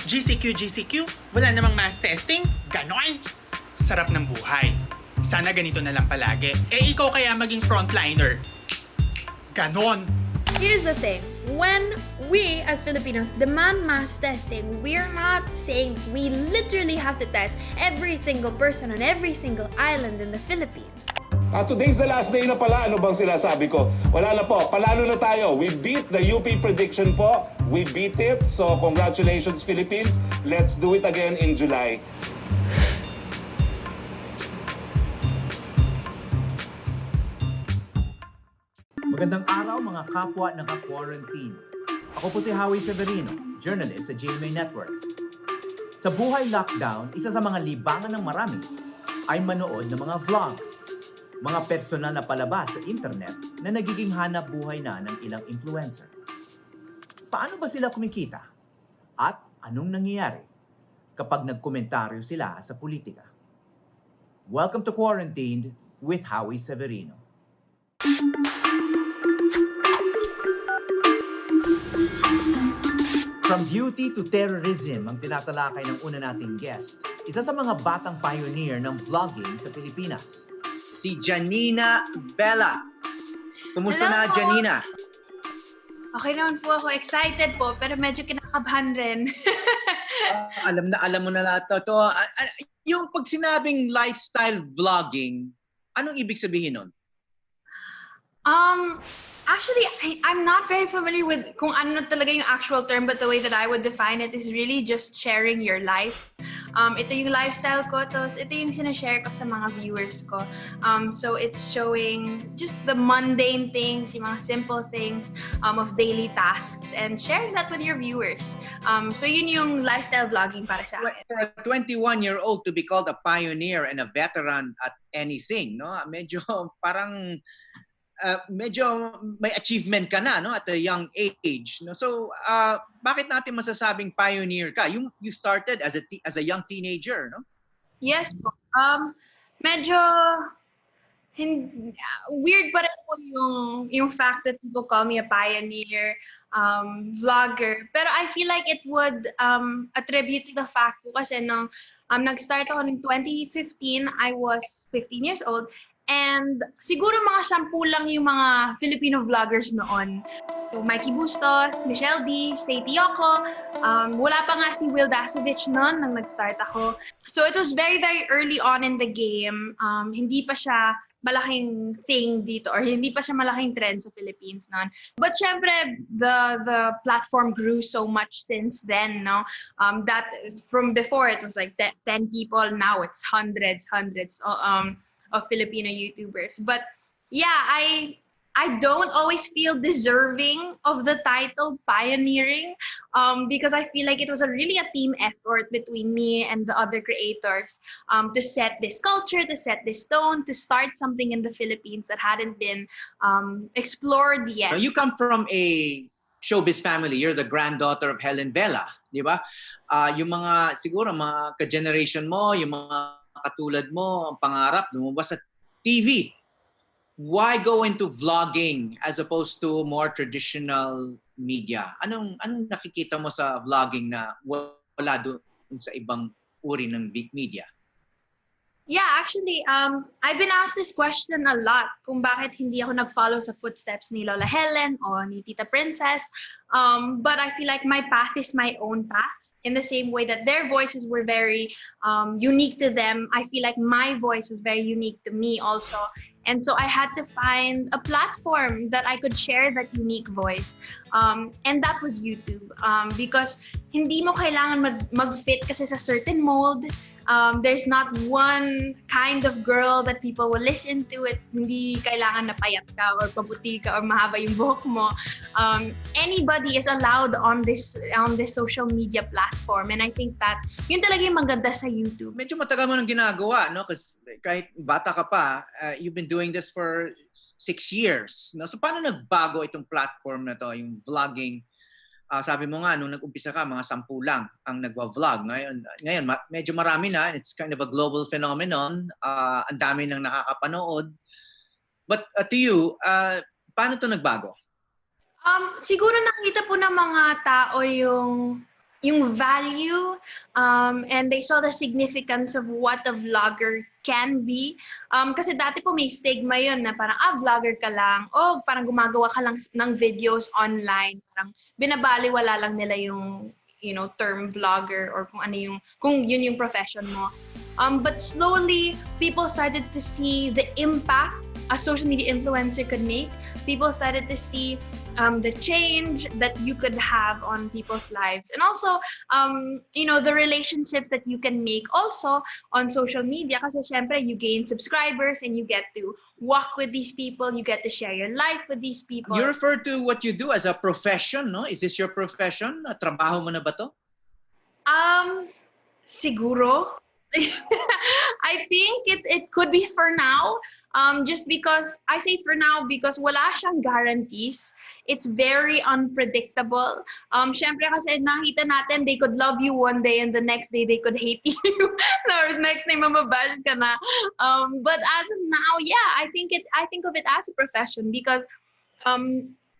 GCQ, wala namang mass testing, ganon. Sarap ng buhay. Sana ganito na lang palagi. Ikaw kaya maging frontliner. Ganon. Here's the thing. When we as Filipinos demand mass testing, we're not saying we literally have to test every single person on every single island in the Philippines. Today's the last day na pala. Ano bang sinasabi ko? Wala na po. Palalo na tayo. We beat the UP prediction po. We beat it. So congratulations Philippines. Let's do it again in July. Magandang araw mga kapwa naka-quarantine. Ako po si Howie Severino, journalist sa GMA Network. Sa buhay lockdown, isa sa mga libangan ng marami ay manood ng mga vlog. Mga personal na palabas sa internet na nagiging hanap buhay na ng ilang influencer. Paano ba sila kumikita? At anong nangyayari kapag nagkomentaryo sila sa politika? Welcome to Quarantined with Howie Severino. From beauty to terrorism ang tinatalakay ng una nating guest. Isa sa mga batang pioneer ng vlogging sa Pilipinas. Si Janina Vela. Kumusta Hello na, Janina? Okay naman po ako. Excited po, pero medyo kinakabahan rin. Alam mo na lahat to. Yung pag sinabing lifestyle vlogging, anong ibig sabihin nun? Actually, I'm not very familiar with kung ano talaga yung actual term, but the way that I would define it is really just sharing your life. Ito yung lifestyle ko, tapos ito yung sinashare ko sa mga viewers ko. So it's showing just the mundane things, yung mga simple things of daily tasks, and sharing that with your viewers. So yun yung lifestyle vlogging para sa akin. For a 21-year-old to be called a pioneer and a veteran at anything, no? Medyo parang medyo may achievement ka na, no, at a young age, no? So bakit natin masasabing pioneer ka? You started as a young teenager, no? Yes po. Medyo weird pa rin po yung fact that people call me a pioneer vlogger. Pero I feel like it would attribute to the fact po kasi nung nag-start ako in 2015, I was 15 years old. And siguro mga 10 lang yung mga Filipino vloggers noon. So, Mikey Bustos, Michelle D, Say Tioco, wala pa nga si Will Dasovich noon nang nag-start ako. So it was very, very early on in the game. Hindi pa siya malaking thing dito or hindi pa siya malaking trend sa Philippines noon. But syempre, the platform grew so much since then, no? That from before it was like 10 people, now it's hundreds of Filipino YouTubers. But yeah, I don't always feel deserving of the title pioneering because I feel like it was really a team effort between me and the other creators to set this culture, to set this tone, to start something in the Philippines that hadn't been explored yet. You come from a showbiz family. You're the granddaughter of Helen Vela, di ba? Yung mga, siguro, mga ka-generation mo, yung mga katulad mo, ang pangarap, lumabas sa TV. Why go into vlogging as opposed to more traditional media? Anong nakikita mo sa vlogging na wala doon sa ibang uri ng big media? Yeah, actually, I've been asked this question a lot kung bakit hindi ako nag-follow sa footsteps ni Lola Helen o ni Tita Princess. But I feel like my path is my own path. In the same way that their voices were very unique to them, I feel like my voice was very unique to me also. And so I had to find a platform that I could share that unique voice. And that was YouTube. Because hindi mo kailangan mag-fit kasi sa certain mold. There's not one kind of girl that people will listen to. Hindi kailangan na payat ka or paputi ka or mahaba yung buhok mo. Anybody is allowed on this social media platform, and I think that yun talaga yung maganda sa YouTube. Medyo matagal mo nang ginagawa, no? Kasi kahit bata ka pa, you've been doing this for 6 years, no? So paano nagbago itong platform na to, yung vlogging? Sabi mo nga, nung nag-umpisa ka, mga 10 lang ang nagwa-vlog. Ngayon medyo marami na. It's kind of a global phenomenon. Ang dami nang nakakapanood. But to you, paano to nagbago? Siguro nakita po ng mga tao yung yung value, and they saw the significance of what a vlogger can be. Kasi dati po may stigma yun na parang, vlogger ka lang, parang gumagawa ka lang ng videos online. Parang binabaliwala lang nila yung, term vlogger or kung yun yung profession mo. But slowly, people started to see the impact a social media influencer could make. People started to see the change that you could have on people's lives, and also the relationships that you can make also on social media. Kasi syempre you gain subscribers and you get to walk with these people, you get to share your life with these people. You refer to what you do as a profession, no? Is this your profession? Trabaho mo na ba to? Siguro. I think it could be for now, just because I say for now because wala siyang guarantees. It's very unpredictable. Syempre kasi nakita natin they could love you one day and the next day they could hate you. Or next day mamabash ka na. But as of now, yeah, I think of it as a profession because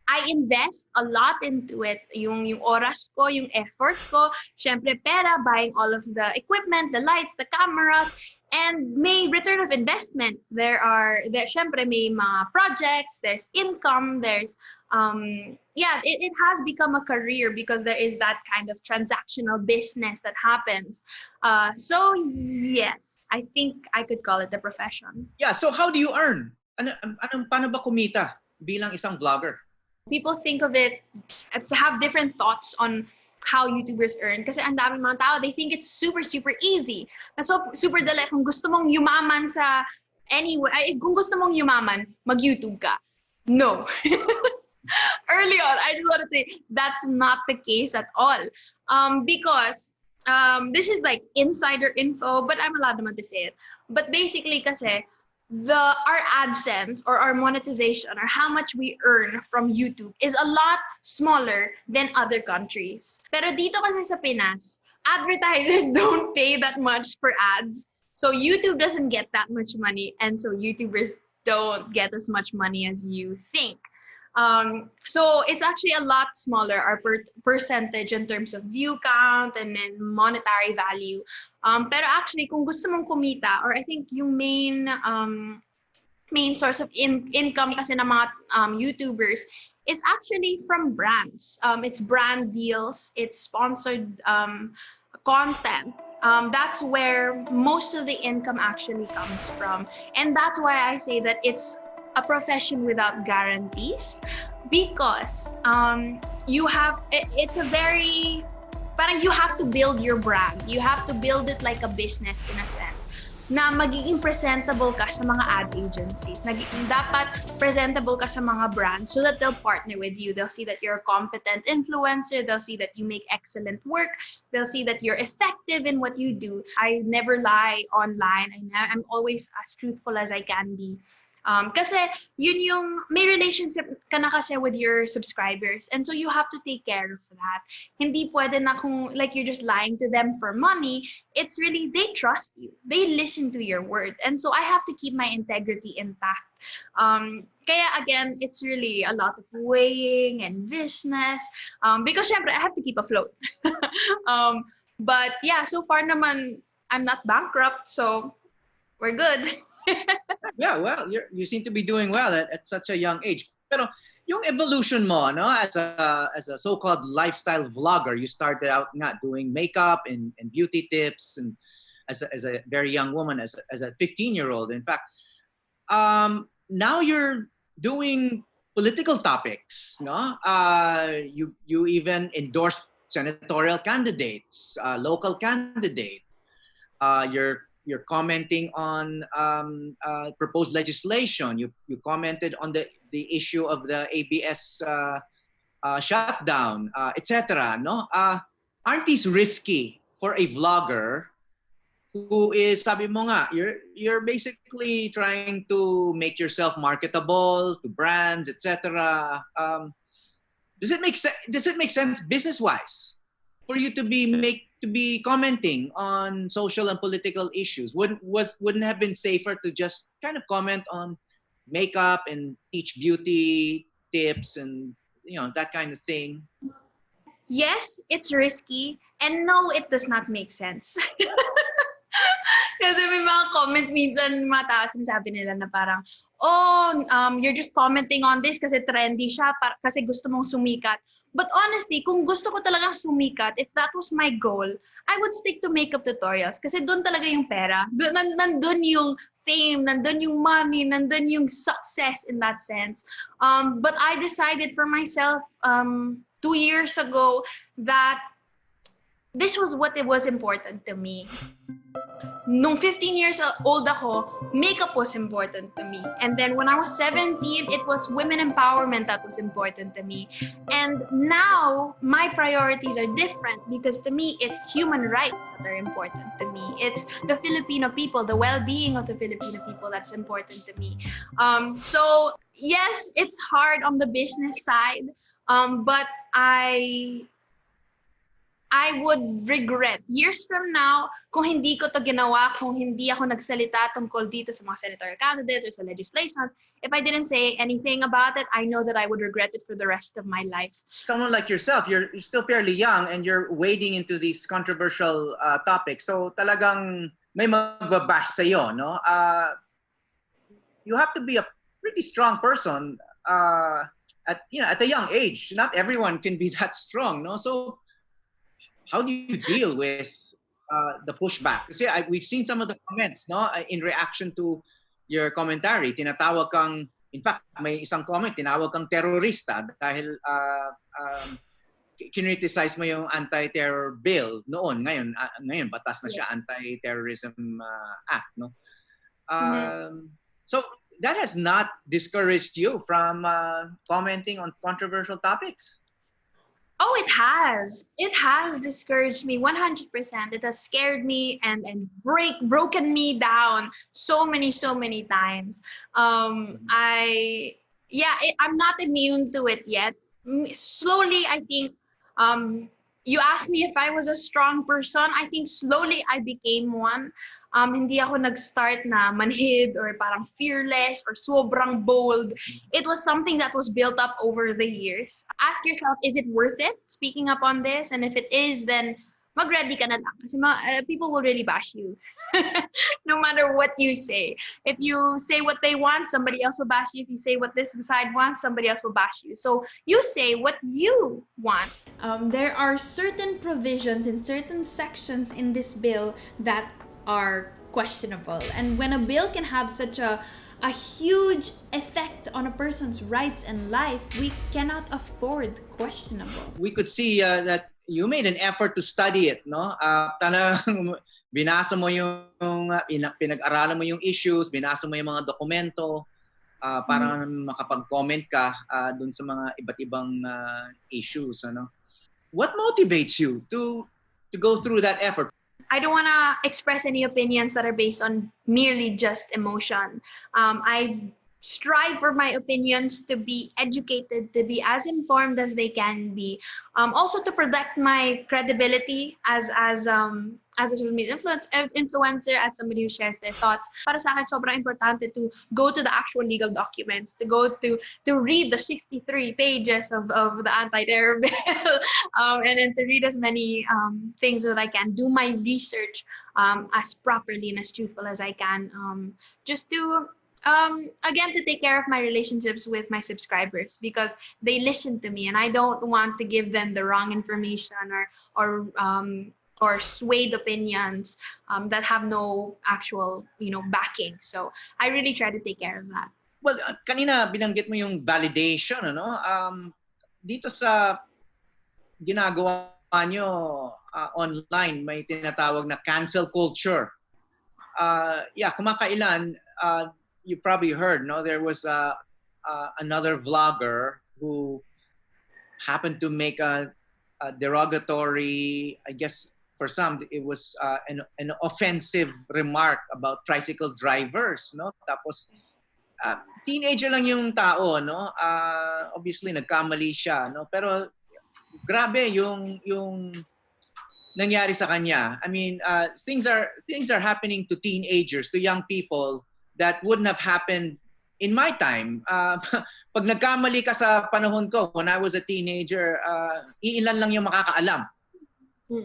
I invest a lot into it. Yung oras ko, yung effort ko, syempre pera, buying all of the equipment, the lights, the cameras, and may return of investment. There syempre may mga projects, there's income, there's it has become a career because there is that kind of transactional business that happens. So yes, I think I could call it a profession. Yeah, so how do you earn? Paano ba kumita bilang isang vlogger? People think of it, have different thoughts on how YouTubers earn. Kasi ang daming mga tao, they think it's super, super easy. So, super dali. Kung gusto mong yumaman kung gusto mong yumaman, mag-YouTube ka. No. Early on, I just want to say, that's not the case at all. Because this is like insider info, but I'm allowed naman to say it. But basically kasi, our AdSense or our monetization or how much we earn from YouTube is a lot smaller than other countries. Pero dito kasi sa Pinas, advertisers don't pay that much for ads. So YouTube doesn't get that much money, and so YouTubers don't get as much money as you think. So it's actually a lot smaller, our percentage in terms of view count and then monetary value. Pero actually, kung gusto mong kumita, or I think yung main source of income kasi ng mga YouTubers is actually from brands. It's brand deals, it's sponsored content. That's where most of the income actually comes from. And that's why I say that it's a profession without guarantees, because it's a very, parang you have to build your brand. You have to build it like a business in a sense. Na magiging presentable ka sa mga ad agencies. Dapat presentable ka sa mga brands so that they'll partner with you. They'll see that you're a competent influencer. They'll see that you make excellent work. They'll see that you're effective in what you do. I never lie online. I'm always as truthful as I can be. Kasi yun yung may relationship ka na kasi with your subscribers, and so you have to take care of that. Hindi pwede na kung like you're just lying to them for money. It's really they trust you, they listen to your word, and so I have to keep my integrity intact. Kaya again, it's really a lot of weighing and business, because syempre I have to keep afloat. But yeah, so far naman I'm not bankrupt, so we're good. Yeah, well, you seem to be doing well at such a young age. Pero yung evolution mo, no, as a so-called lifestyle vlogger, you started out nga doing makeup and beauty tips, and as a very young woman, as a 15-year-old, in fact, now you're doing political topics, no? You even endorsed senatorial candidates, local candidate. You're commenting on proposed legislation. You commented on the issue of the ABS shutdown, etc. No, aren't these risky for a vlogger who is, sabi mo nga, you're basically trying to make yourself marketable to brands, etc. Does it make sense business-wise for you to be commenting on social and political issues? Wouldn't have been safer to just kind of comment on makeup and teach beauty tips and that kind of thing? yes, it's risky, and no, it does not make sense. Kasi may mga comments minsan mga tao sinasabi nila na parang, you're just commenting on this kasi trendy siya, kasi gusto mong sumikat. But honestly, kung gusto ko talagang sumikat, if that was my goal, I would stick to makeup tutorials kasi doon talaga yung pera. Nandun yung fame, nandun yung money, nandun yung success in that sense. But I decided for myself 2 years ago that this was what it was important to me. Nung 15 years old ako, makeup was important to me. And then when I was 17, it was women empowerment that was important to me. And now, my priorities are different because to me, it's human rights that are important to me. It's the Filipino people, the well-being of the Filipino people that's important to me. So, yes, it's hard on the business side, but I would regret years from now kung hindi ko to ginawa, kung hindi ako nagsalita tungkol dito sa mga senatorial candidates or sa legislations. If I didn't say anything about it, I know that I would regret it for the rest of my life. Someone like yourself, you're still fairly young and you're wading into these controversial topics. So talagang may magbabash sa'yo, no? You have to be a pretty strong person at a young age. Not everyone can be that strong, no? So how do you deal with the pushback? Kasi we've seen some of the comments, no, in reaction to your commentary. Tinatawag kang, in fact, may isang comment, tinawag kang terorista dahil kinriticize mo yung anti-terror bill noon. Ngayon batas na siya, Anti-Terrorism Act, no? So that has not discouraged you from commenting on controversial topics? Oh, it has. It has discouraged me 100%. It has scared me and broken me down so many times. I'm not immune to it yet. Slowly, I think. You asked me if I was a strong person. I think slowly I became one. Hindi ako nag-start na manhid or parang fearless or sobrang bold. It was something that was built up over the years. Ask yourself, is it worth it speaking up on this? And if it is, then mag-ready ka na lang. Kasi people will really bash you. No matter what you say. If you say what they want, somebody else will bash you. If you say what this side wants, somebody else will bash you. So you say what you want. There are certain provisions in certain sections in this bill that are questionable. And when a bill can have such a huge effect on a person's rights and life, we cannot afford questionable. We could see that you made an effort to study it, no? Talagang binasa mo yung pinag-aralan mo yung issues, binasa mo yung mga dokumento para makapag-comment ka dun sa mga iba't ibang issues, ano? What motivates you to go through that effort? I don't want to express any opinions that are based on merely just emotion. I strive for my opinions to be educated, to be as informed as they can be. Also to protect my credibility as a social media influencer, as somebody who shares their thoughts. Para sa akin, sobrang importante to go to the actual legal documents, to go to read the 63 pages of the anti-terror bill, and then to read as many things that I can, do my research as properly and as truthful as I can, just to again, to take care of my relationships with my subscribers because they listen to me and I don't want to give them the wrong information or swayed opinions that have no actual, backing. So I really try to take care of that. Well, kanina binanggit mo yung validation, ano? Dito sa ginagawa nyo online, may tinatawag na cancel culture. Kumakailan, you probably heard, no? There was another vlogger who happened to make a derogatory, I guess for some, it was an offensive remark about tricycle drivers, no? Tapos, teenager lang yung tao, no? Obviously, nagkamali siya, no? Pero, grabe yung nangyari sa kanya. I mean, things are happening to teenagers, to young people, that wouldn't have happened in my time, pag nagkamali ka sa panahon ko, when I was a teenager, iilan lang yung makakaalam.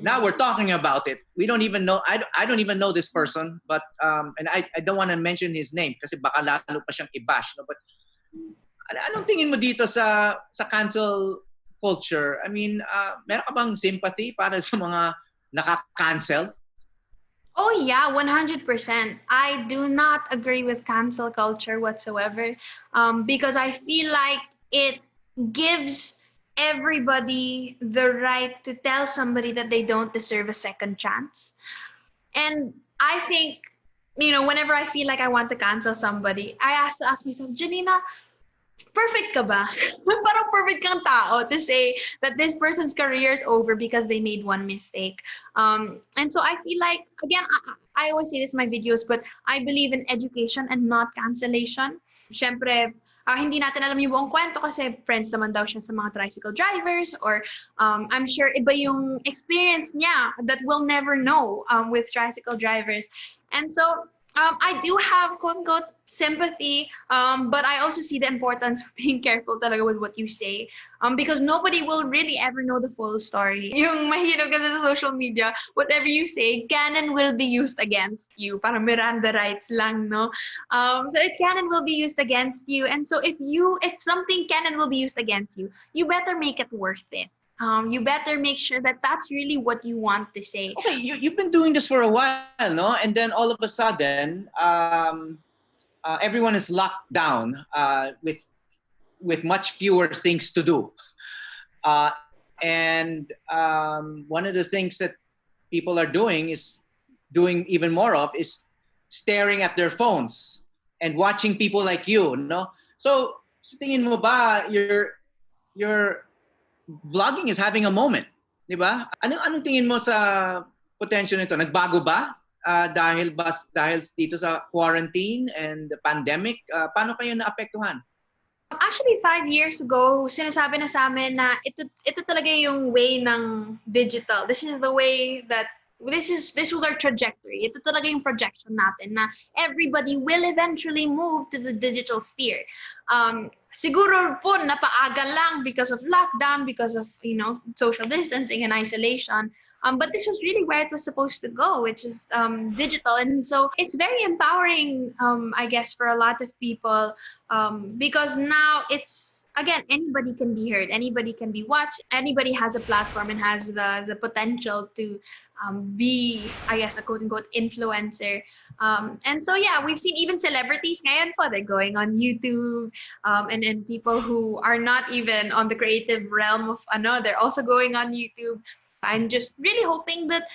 Now we're talking about it. We don't even know. I don't even know this person, but and I don't want to mention his name kasi baka lalo pa siyang i-bash. No? But anong tingin mo dito sa cancel culture? I mean, meron ka bang sympathy para sa mga naka-cancel? Oh yeah, 100%. I do not agree with cancel culture whatsoever, because I feel like it gives everybody the right to tell somebody that they don't deserve a second chance. And I think, whenever I feel like I want to cancel somebody, I have to ask myself, Janina, perfect ka ba? Parang perfect kang tao to say that this person's career is over because they made one mistake. And so I feel like, again, I always say this in my videos, but I believe in education and not cancellation. Siyempre, hindi natin alam yung buong kwento kasi friends naman daw siya sa mga tricycle drivers, or I'm sure iba yung experience niya that we'll never know with tricycle drivers. And so I do have quote-unquote sympathy, but I also see the importance of being careful talaga with what you say, because nobody will really ever know the full story. Yung mahirap kasi sa social media, whatever you say, canon will be used against you. Parang Miranda rights lang, no? So canon will be used against you, and so if something canon will be used against you, you better make it worth it. You better make sure that that's really what you want to say. Okay, you've been doing this for a while, no? And then all of a sudden, everyone is locked down with much fewer things to do. And one of the things that people are doing even more of is staring at their phones and watching people like you, no? So, tingin mo ba your vlogging is having a moment, di ba? Anong tingin mo sa potential nito? Nagbago ba? Dahil dito sa quarantine and the pandemic, paano kayo naapektuhan? Actually, 5 years ago, sinasabi na sa amin na ito talaga yung way ng digital. This is the way that this was our trajectory. Ito talaga yung projection natin na everybody will eventually move to the digital sphere. Siguro po napaaga lang because of lockdown, because of social distancing and isolation. But this was really where it was supposed to go, which is digital. And so it's very empowering, I guess, for a lot of people, because now it's, again, anybody can be heard, anybody can be watched, anybody has a platform and has the potential to be, I guess, a quote-unquote influencer. And so, yeah, we've seen even celebrities ngayon po, they're going on YouTube, and people who are not even on the creative realm of, they're also going on YouTube. I'm just really hoping that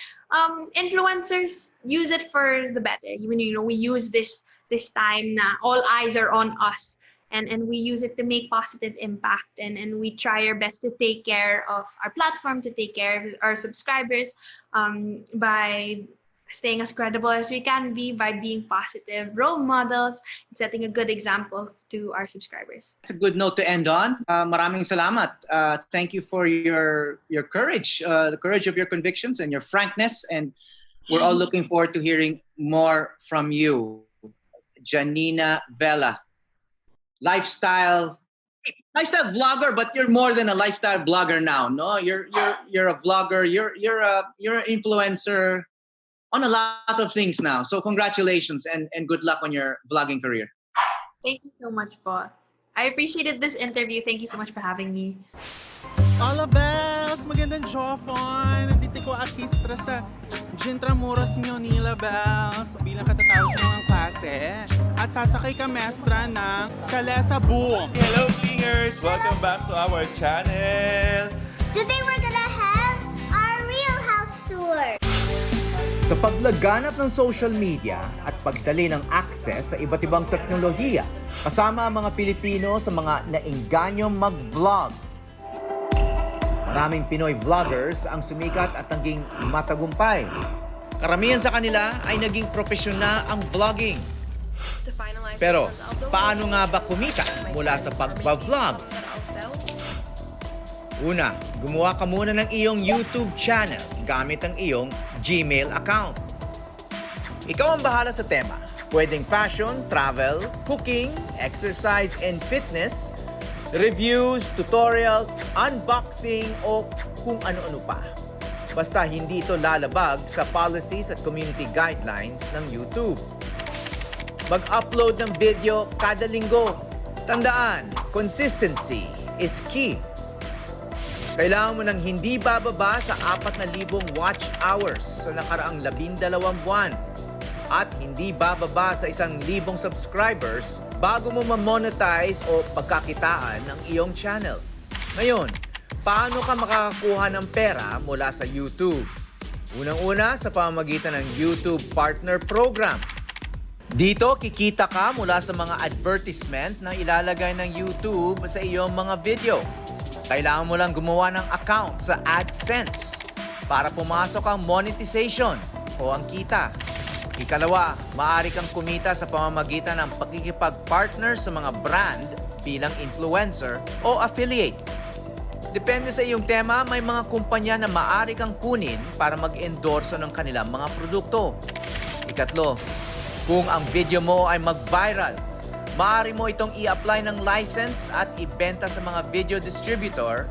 influencers use it for the better. Even, we use this time na all eyes are on us. And we use it to make positive impact, and we try our best to take care of our platform, to take care of our subscribers, by staying as credible as we can be, by being positive role models, and setting a good example to our subscribers. It's a good note to end on. Maraming salamat. Thank you for your courage, the courage of your convictions and your frankness, and we're all looking forward to hearing more from you. Janina Vela. Lifestyle vlogger, but you're more than a lifestyle blogger now, no? You're a vlogger. You're an influencer on a lot of things now. So congratulations and good luck on your vlogging career. Thank you so much, po. I appreciated this interview. Thank you so much for having me. Hola, Bells! Magandang Jofon! Nandito ko artistra sa Gintramuros Nila Bells bilang katatapos ng klase at sasakay ka mestra ng Kalesa Boom. Hello, Klingers! Welcome back to our channel! Today we're gonna have our real house tour. Sa paglaganap ng social media at pagdali ng access sa iba't ibang teknolohiya, kasama ang mga Pilipino sa mga naingganyong mag-vlog. Maraming Pinoy vloggers ang sumikat at naging matagumpay. Karamihan sa kanila ay naging profesional ang vlogging. Pero paano nga ba kumita mula sa pagbablog? Una, gumawa ka muna ng iyong YouTube channel gamit ang iyong Gmail account. Ikaw ang bahala sa tema. Pwedeng fashion, travel, cooking, exercise and fitness, reviews, tutorials, unboxing o kung ano-ano pa. Basta hindi ito lalabag sa policies at community guidelines ng YouTube. Mag-upload ng video kada linggo. Tandaan, consistency is key. Kailangan mo ng hindi bababa sa 4,000 watch hours sa nakaraang 12 buwan at hindi bababa sa 1,000 subscribers bago mo ma-monetize o pagkakitaan ng iyong channel. Ngayon, paano ka makakakuha ng pera mula sa YouTube? Unang-una sa pamamagitan ng YouTube Partner Program. Dito, kikita ka mula sa mga advertisement na ilalagay ng YouTube sa iyong mga video. Kailangan mo lang gumawa ng account sa AdSense para pumasok ang monetization o ang kita. Ikalawa, maaari kang kumita sa pamamagitan ng pakikipag-partner sa mga brand bilang influencer o affiliate. Depende sa iyong tema, may mga kumpanya na maaari kang kunin para mag-endorso ng kanilang mga produkto. Ikatlo, kung ang video mo ay mag-viral, maaari mo itong i-apply ng license at ibenta sa mga video distributor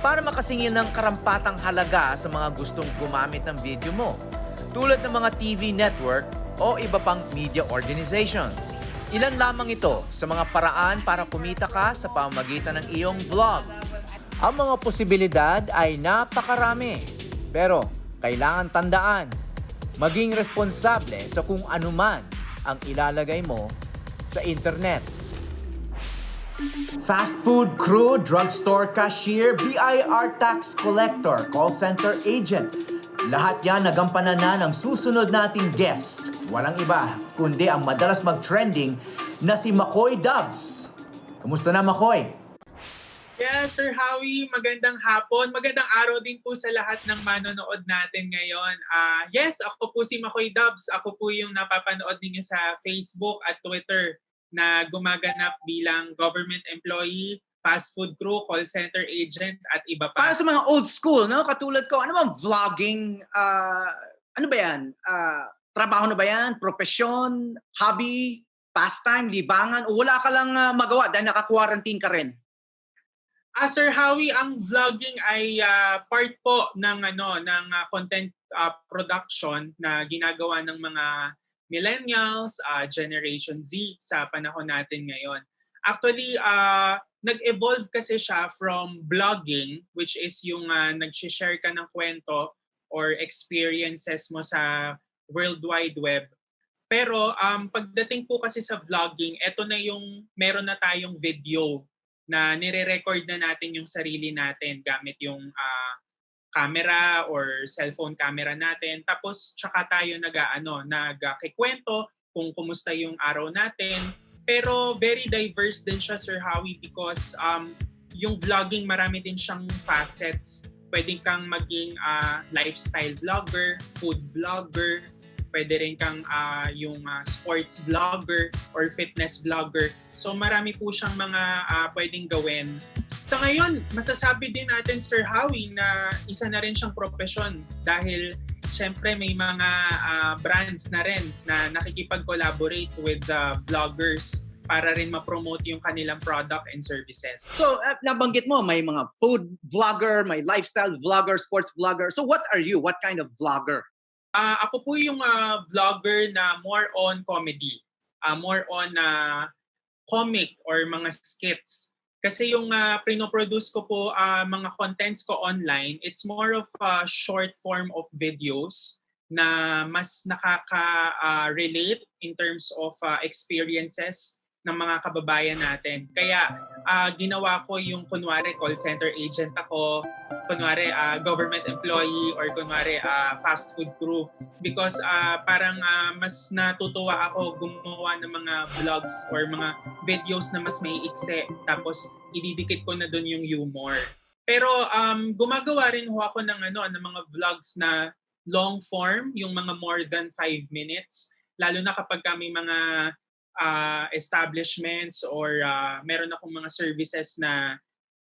para makasingil ng karampatang halaga sa mga gustong gumamit ng video mo, tulad ng mga TV network o iba pang media organization. Ilan lamang ito sa mga paraan para kumita ka sa pamamagitan ng iyong vlog. Ang mga posibilidad ay napakarami, pero kailangan tandaan, maging responsable sa kung anuman ang ilalagay mo sa internet. Fast food crew, drugstore cashier, BIR tax collector, call center agent. Lahat yan nagampanan na ng susunod nating guest. Walang iba, kundi ang madalas mag-trending na si Macoy Dubs. Kamusta na, Macoy? Yes, Sir Howie, magandang hapon. Magandang araw din po sa lahat ng manonood natin ngayon. Yes, ako po si Macoy Dubs. Ako po yung napapanood ninyo sa Facebook at Twitter na gumaganap bilang government employee, fast food crew, call center agent at iba pa. Para sa mga old school, no? Katulad ko, ano bang vlogging? Ano ba yan? Trabaho na ba yan? Profesyon? Hobby? Pastime? Libangan? O wala ka lang magawa dahil naka-quarantine ka rin? Sir Howie, ang vlogging ay part po ng content production na ginagawa ng mga millennials, Generation Z sa panahon natin ngayon. Actually, nag-evolve kasi siya from blogging, which is yung nag-share ka ng kwento or experiences mo sa World Wide Web. Pero pagdating po kasi sa vlogging, eto na yung meron na tayong video na nire-record na natin yung sarili natin gamit yung camera or cellphone camera natin. Tapos tsaka tayo nagkikwento kung kumusta yung araw natin. Pero very diverse din siya, Sir Howie, because yung vlogging marami din siyang facets. Pwede kang maging lifestyle vlogger, food vlogger, pwede rin kang yung sports vlogger or fitness vlogger. So marami po siyang mga pwedeng gawin. Sa ngayon, masasabi din natin, Sir Howie, na isa na rin siyang profesyon dahil syempre may mga brands na rin na nakikipag-collaborate with vloggers para rin ma-promote yung kanilang product and services. So, nabanggit mo, may mga food vlogger, may lifestyle vlogger, sports vlogger. So what are you? What kind of vlogger? Ako po yung vlogger na more on comedy, more on comic or mga skits. Kasi yung pinoproduce ko po mga contents ko online, it's more of a short form of videos na mas nakaka-relate in terms of experiences ng mga kababayan natin. Kaya ginawa ko yung kunwari call center agent ako, kunwari government employee, or kunwari fast food crew. Because parang mas natutuwa ako gumawa ng mga vlogs or mga videos na mas may ikse. Tapos ididikit ko na dun yung humor. Pero gumagawa rin ho ako ng mga vlogs na long form, yung mga more than 5 minutes. Lalo na kapag kami mga establishments or meron akong mga services na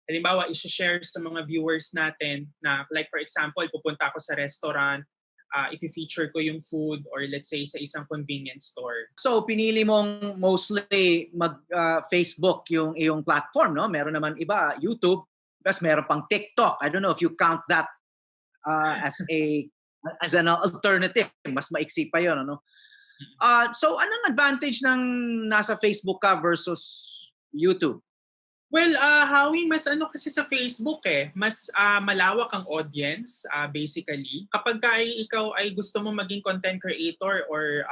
halimbawa i-share sa mga viewers natin na like for example, pupunta ako sa restaurant, i-feature ko yung food or let's say sa isang convenience store. So pinili mong mostly mag-Facebook yung iyong platform, no? Meron naman iba, YouTube, tapos meron pang TikTok. I don't know if you count that as an alternative. Mas maiksi pa yun, ano? So anong advantage ng nasa Facebook ka versus YouTube? Well, Howie, mas ano kasi sa Facebook mas malawak ang audience basically. Kapag ikaw ay gusto mo maging content creator or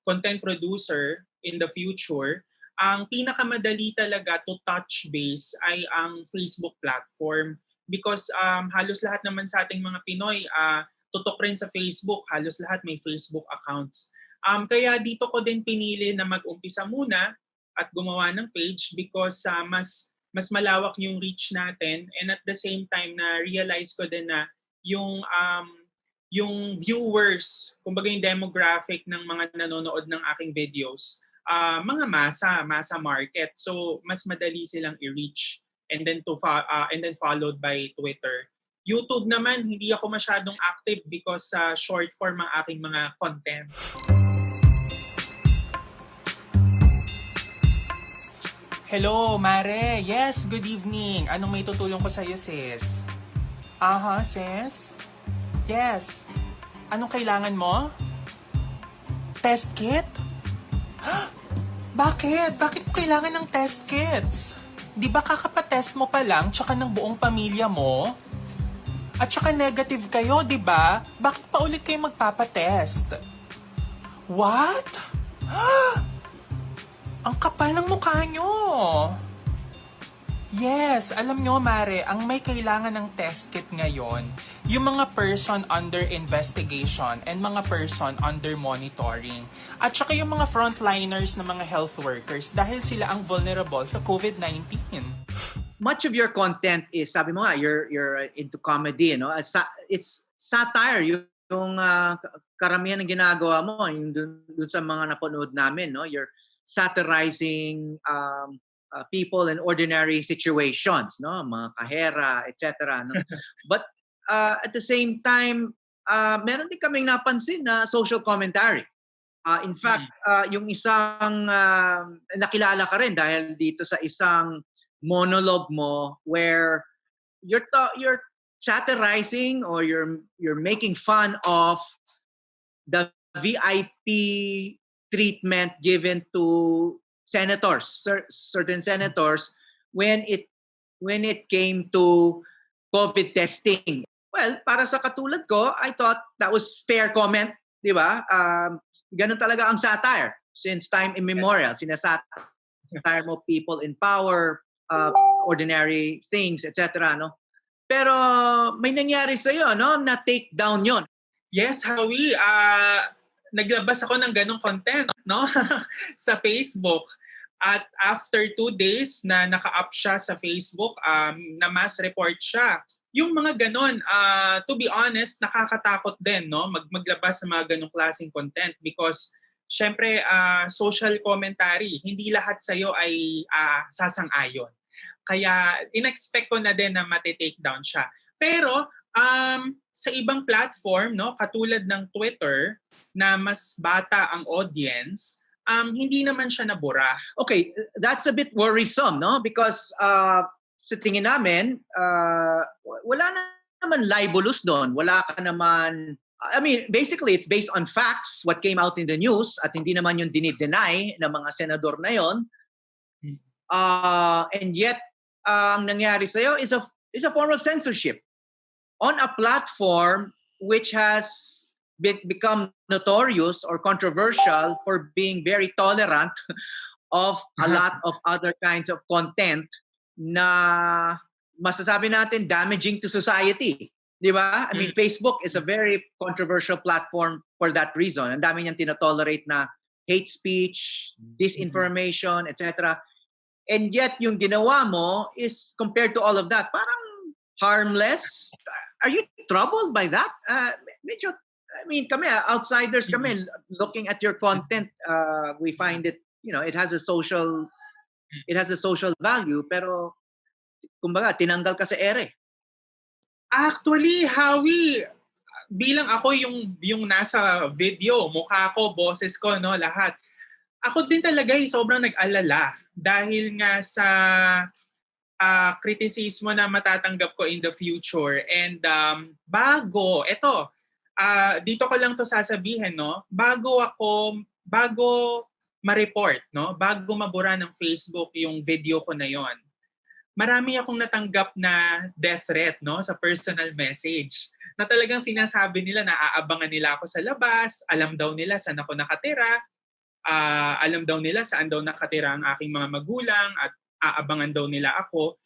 content producer in the future, ang pinakamadali talaga to touch base ay ang Facebook platform because halos lahat naman sa ating mga Pinoy tutok rin sa Facebook, halos lahat may Facebook accounts. Kaya dito ko din pinili na mag-umpisa muna at gumawa ng page because mas malawak yung reach natin and at the same time na realize ko din na yung viewers, kumbaga yung demographic ng mga nanonood ng aking videos, mga masa market. So mas madali silang i-reach and then followed by Twitter. YouTube naman, hindi ako masyadong active because short form ang aking mga content. Hello, Mare. Yes, good evening. Anong may tutulong ko sa'yo, sis? Aha, sis? Yes. Anong kailangan mo? Test kit? Bakit? Bakit kailangan ng test kits? Di ba kakapatest mo pa lang tsaka ng buong pamilya mo? At tsaka negative kayo, di ba? Bakit pa ulit kayo magpapatest? What? Ang kapal ng mukha nyo. Yes, alam nyo, Mare, ang may kailangan ng test kit ngayon, yung mga person under investigation and mga person under monitoring. At saka yung mga frontliners na mga health workers dahil sila ang vulnerable sa COVID-19. Much of your content is, sabi mo nga, you're into comedy, no? It's satire, yung karamihan ng ginagawa mo, yung dun sa mga napanood namin, no? You're satirizing people in ordinary situations, no? Mga kahera, etc. No? But at the same time, meron din kaming napansin na social commentary. In fact, yung isang nakilala ka rin dahil dito sa isang monologue mo where you're satirizing or you're making fun of the VIP treatment given to senators, certain senators when it came to COVID testing. Well, para sa katulad ko, I thought that was fair comment, di ba? Ganun talaga ang satire since time immemorial. Sinasatire mo people in power, ordinary things, etc. No? Pero may nangyari sa'yo, no? Na take down yon. Yes, Howie. Naglabas ako ng ganong content, no? Sa Facebook. At after 2 days na naka-up siya sa Facebook, na mass report siya. Yung mga ganon, to be honest, nakakatakot din, no? Maglabas sa mga ganong klaseng content because syempre, social commentary, hindi lahat sa'yo ay sasang-ayon. Kaya in-expect ko na din na mati-take down siya. Pero sa ibang platform, no, katulad ng Twitter, na mas bata ang audience, hindi naman siya nabura. Okay, that's a bit worrisome, no? Because sa tingin namin, wala naman libelous doon. Wala ka naman... I mean, basically, it's based on facts, what came out in the news, at hindi naman yung dinideny ng mga senador na yon. And yet, ang nangyari sa'yo is a form of censorship on a platform which has become notorious or controversial for being very tolerant of a lot of other kinds of content na masasabi natin damaging to society. Di ba? I mean, Facebook is a very controversial platform for that reason. Ang dami niyang tinotolerate na hate speech, disinformation, etc. And yet, yung ginawa mo is, compared to all of that, parang harmless. Are you troubled by that? Medyo, I mean, kami, outsiders kami, looking at your content, we find it, it has a social value, pero, kumbaga, tinanggal ka sa ere. Actually, Howie, bilang ako yung nasa video, mukha ko, boses ko, no, lahat. Ako din talaga sobrang nag-alala dahil nga sa kritisismo na matatanggap ko in the future. And dito ko lang to sasabihin, no, bago ma-report, no, bago mabura ng Facebook yung video ko na yon, marami akong natanggap na death threat, no, sa personal message. Na talagang sinasabi nila na aabangan nila ako sa labas, alam daw nila saan ako nakatira, alam daw nila saan daw nakatira ang aking mga magulang at aabangan daw nila ako.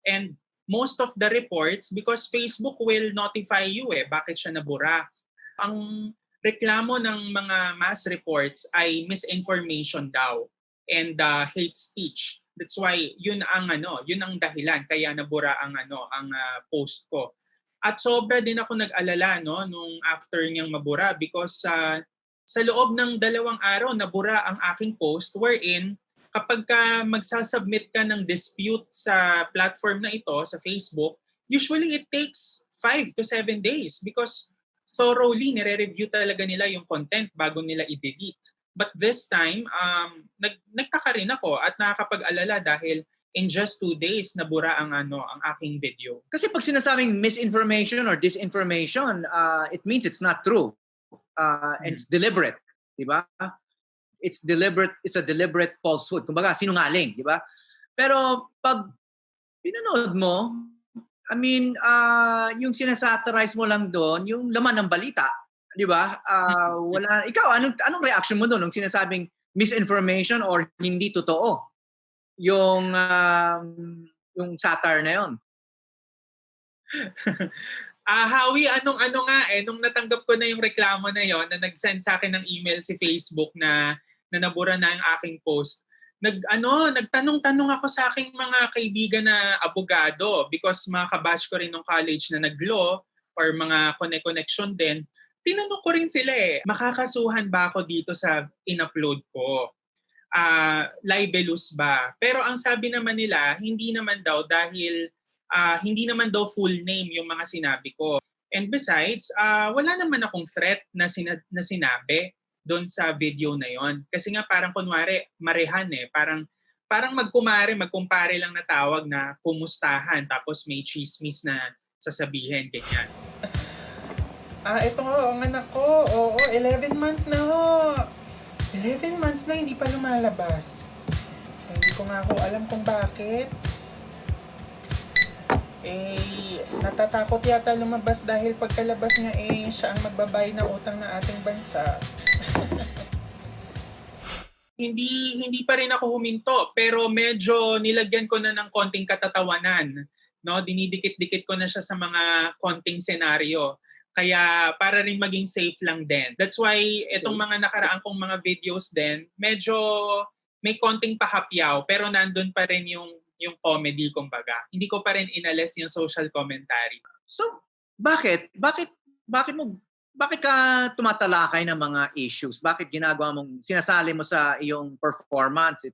And most of the reports, because Facebook will notify you bakit siya nabura. Ang reklamo ng mga mass reports ay misinformation daw and hate speech. That's why yun ang dahilan kaya nabura ang post ko. At sobra din ako nag-alala, no, nung after niyang mabura because sa loob ng 2 araw nabura ang aking post wherein kapag ka magsasubmit ka ng dispute sa platform na ito, sa Facebook, usually it takes 5 to 7 days because thoroughly nire-review talaga nila yung content bago nila i-delete. But this time, nagtaka rin ako at nakakapag-alala dahil in just 2 days nabura ang aking video. Kasi pag sinasabing misinformation or disinformation, it means it's not true. And it's deliberate, di ba? It's a deliberate falsehood. Kumbaga, sinungaling, di ba? Pero pag pinanood mo, I mean, yung sinasatirize mo lang doon, yung laman ng balita, di ba? Ikaw, anong reaction mo doon nung sinasabing misinformation or hindi totoo? Yung satire na yon. Howie, nung natanggap ko na yung reklamo na yon, na nag-send sa akin ng email si Facebook na nabura na yung aking post. Nagtanong-tanong ako sa aking mga kaibigan na abogado because mga kabatch ko rin ng college na nag-law or mga connection din. Tinanong ko rin sila makakasuhan ba ako dito sa in-upload ko? Libelous ba? Pero ang sabi naman nila, hindi naman daw dahil hindi naman daw full name yung mga sinabi ko. And besides, wala naman akong threat na sinabi doon sa video na yon. Kasi nga parang kunwari, marehan Parang magkumpare lang na tawag na kumustahan tapos may chismis na sasabihin, ganyan. Ito ang anak ko. Oo, 11 months na ho. 11 months na hindi pa lumalabas. Hindi ko nga alam kung bakit. Natatakot yata lumabas dahil pagkalabas niya siya ang magbabayad ng utang ng ating bansa. Hindi pa rin ako huminto pero medyo nilagyan ko na ng konting katatawanan, no? Dinidikit-dikit ko na siya sa mga konting senaryo. Kaya para rin maging safe lang din. That's why itong mga nakaraan kong mga videos din, medyo may konting pahapyaw pero nandun pa rin yung comedy kumbaga. Hindi ko pa rin inalis yung social commentary. So, bakit ka tumatalakay ng mga issues? Bakit sinasali mo sa iyong performance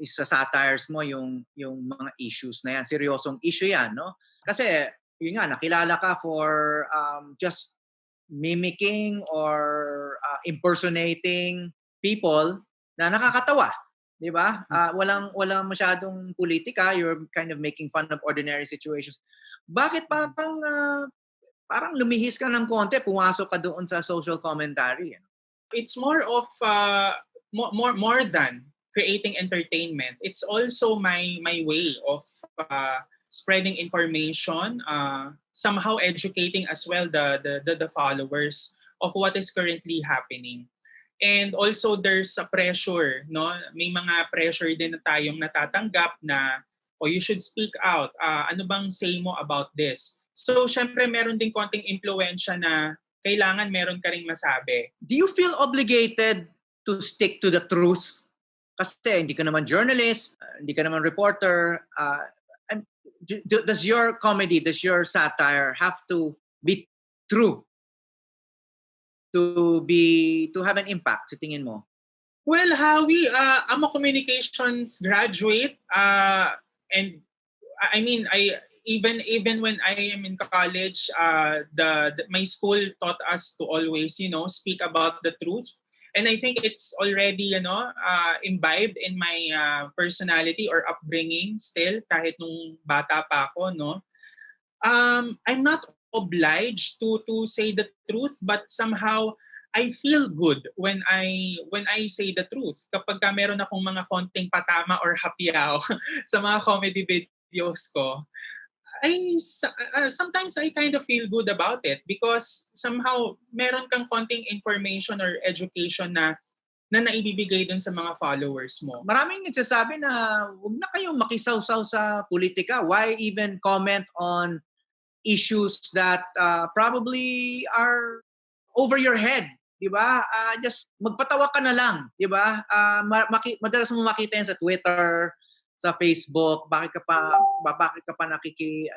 sa satires mo yung mga issues na yan? Seryosong issue yan, no? Kasi yun nga, nakilala ka for just mimicking or impersonating people na nakakatawa. Di ba? Walang masyadong politika. You're kind of making fun of ordinary situations. Bakit parang lumihis ka ng konti, pumasok ka doon sa social commentary? It's more of more than creating entertainment. It's also my way of spreading information, somehow educating as well the followers of what is currently happening. And also there's a pressure, no? May mga pressure din na tayong natatanggap na you should speak out. Ano bang say mo about this? So syempre meron din konting impluwensya na kailangan meron ka ring masabi. Do you feel obligated to stick to the truth? Kasi hindi ka naman journalist, hindi ka naman reporter. Does your comedy, does your satire have to be true to have an impact sa tingin mo? Well, Howie, I'm a communications graduate and I mean even when I am in college, my school taught us to always, speak about the truth. And I think it's already, imbibed in my personality or upbringing still, kahit nung bata pa ako, no? I'm not obliged to say the truth, but somehow I feel good when I say the truth. Kapag meron akong mga konting patama or hapyaw sa mga comedy videos ko, sometimes I kind of feel good about it because somehow meron kang konting information or education na naibibigay dun sa mga followers mo. Maraming nagsasabi na huwag na kayong makisawsaw sa politika. Why even comment on issues that probably are over your head, di ba? Just magpatawa ka na lang, di ba? Madalas mo makita yan sa Twitter, sa Facebook, bakit ka pa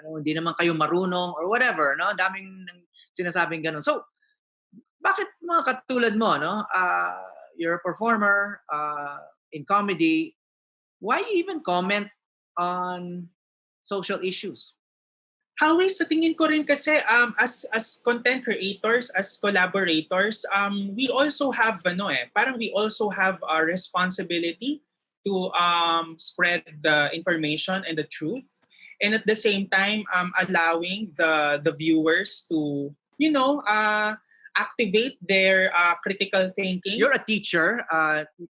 hindi naman kayo marunong or whatever, no? Daming sinasabing ganun. So, bakit mga katulad mo, no? You're a performer in comedy, why even comment on social issues? Howie, sa tingin ko rin kasi as content creators, as collaborators, we also have we also have a responsibility to spread the information and the truth, and at the same time allowing the viewers to activate their critical thinking. You're a teacher.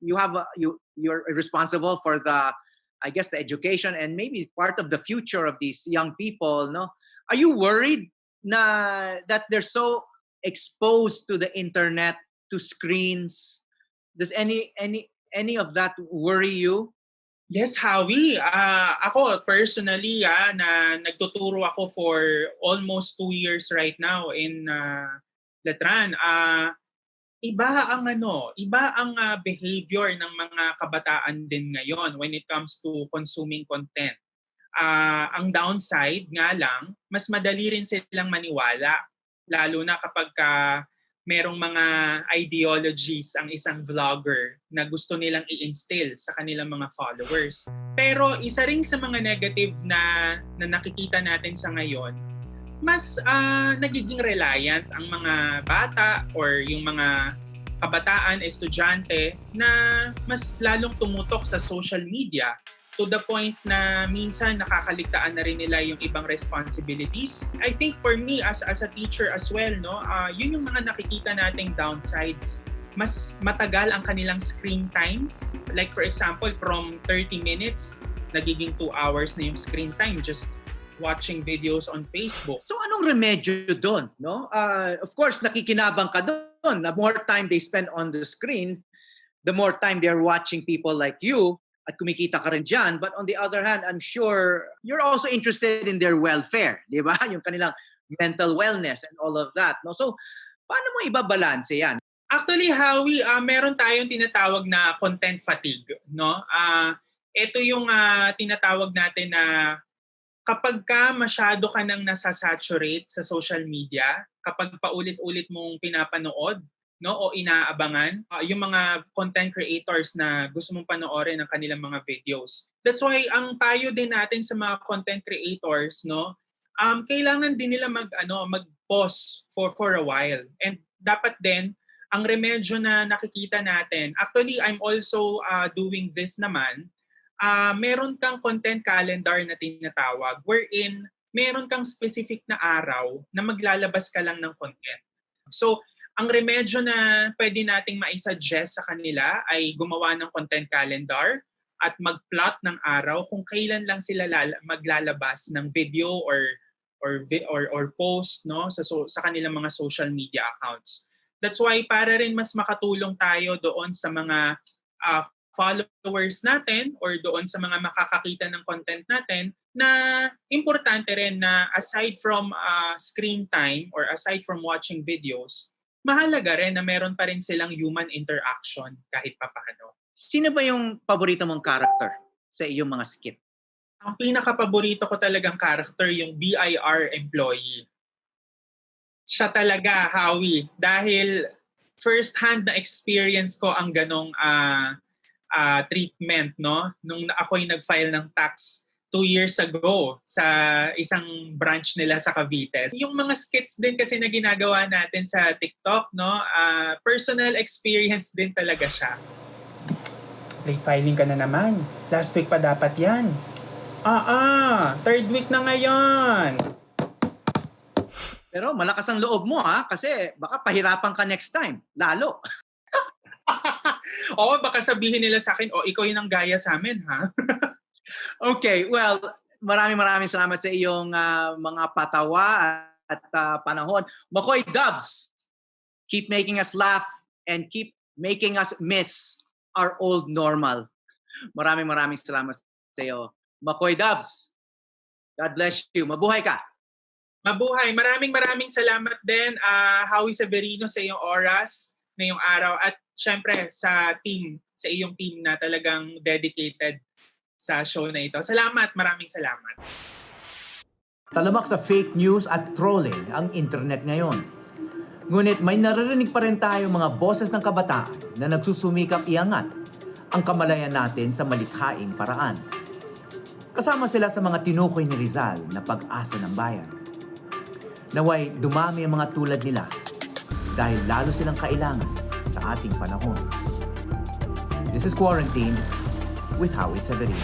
You're responsible for the education and maybe part of the future of these young people. No, are you worried that they're so exposed to the internet, to screens? Does any of that worry you? Yes, Howie. Ako personally, na nagtuturo ako for almost 2 years right now in Letran. Iba ang behavior ng mga kabataan din ngayon when it comes to consuming content. Ang downside nga lang, mas madali rin silang maniwala, lalo na kapag merong mga ideologies ang isang vlogger na gusto nilang i-instill sa kanilang mga followers. Pero isa rin sa mga negative na nakikita natin sa ngayon, mas nagiging reliant ang mga bata or yung mga kabataan, estudyante na mas lalong tumutok sa social media to the point na minsan nakakaligtaan na rin nila yung ibang responsibilities. I think for me as a teacher as well, yun yung mga nakikita nating downsides. Mas matagal ang kanilang screen time. Like for example, from 30 minutes, nagiging 2 hours na yung screen time just watching videos on Facebook. So anong remedyo doon, no? Of course, nakikinabang ka doon. The more time they spend on the screen, the more time they're watching people like you at kumikita ka rin dyan. But on the other hand, I'm sure you're also interested in their welfare, di ba? Yung kanilang mental wellness and all of that, no? So, paano mo ibabalanse yan? Actually, Howie, meron tayong tinatawag na content fatigue, no? Ito yung tinatawag natin na kapag masyado ka nang nasasaturate sa social media, kapag paulit-ulit mong pinapanood, no, o inaabangan yung mga content creators na gusto mong panoorin ng kanilang mga videos. That's why ang payo din natin sa mga content creators, no, kailangan din nila mag-pause for a while. And dapat din ang remedyo na nakikita natin. Actually, I'm also doing this naman. Meron kang content calendar na tinatawag wherein meron kang specific na araw na maglalabas ka lang ng content. So, ang remedyo na pwede nating maisuggest sa kanila ay gumawa ng content calendar at mag-plot ng araw kung kailan lang sila maglalabas ng video or post, no, sa kanilang mga social media accounts. That's why para rin mas makatulong tayo doon sa mga followers natin or doon sa mga makakakita ng content natin na importante rin na aside from screen time or aside from watching videos, mahalaga rin na meron pa rin silang human interaction kahit papaano. Sino ba yung paborito mong character sa iyong mga skit? Ang pinaka-paborito ko talagang character yung BIR employee. Siya talaga, Howie. Dahil first-hand na experience ko ang ganong treatment, no? Nung ako'y nag-file ng tax 2 years ago sa isang branch nila sa Cavite. Yung mga skits din kasi na ginagawa natin sa TikTok, no? Personal experience din talaga siya. Late filing ka na naman. Last week pa dapat yan. Third week na ngayon. Pero malakas ang loob mo ha, kasi baka pahirapan ka next time, lalo. Oo, baka sabihin nila sa akin, ikaw yun ang gaya sa amin, ha? Okay, well, maraming salamat sa iyong mga patawa at panahon. Macoy Dubs, keep making us laugh and keep making us miss our old normal. Maraming salamat sa iyo. Macoy Dubs, God bless you. Mabuhay ka. Mabuhay. Maraming salamat din, Howie Severino, sa iyong oras ngayong araw. At syempre sa iyong team na talagang dedicated sa show na ito. Salamat. Maraming salamat. Talamak sa fake news at trolling ang internet ngayon. Ngunit may naririnig pa rin tayo mga boses ng kabataan na nagsusumikap iangat ang kamalayan natin sa malikhaing paraan. Kasama sila sa mga tinukoy ni Rizal na pag-asa ng bayan. Naway dumami ang mga tulad nila dahil lalo silang kailangan sa ating panahon. This is Quarantine with Howie Severino.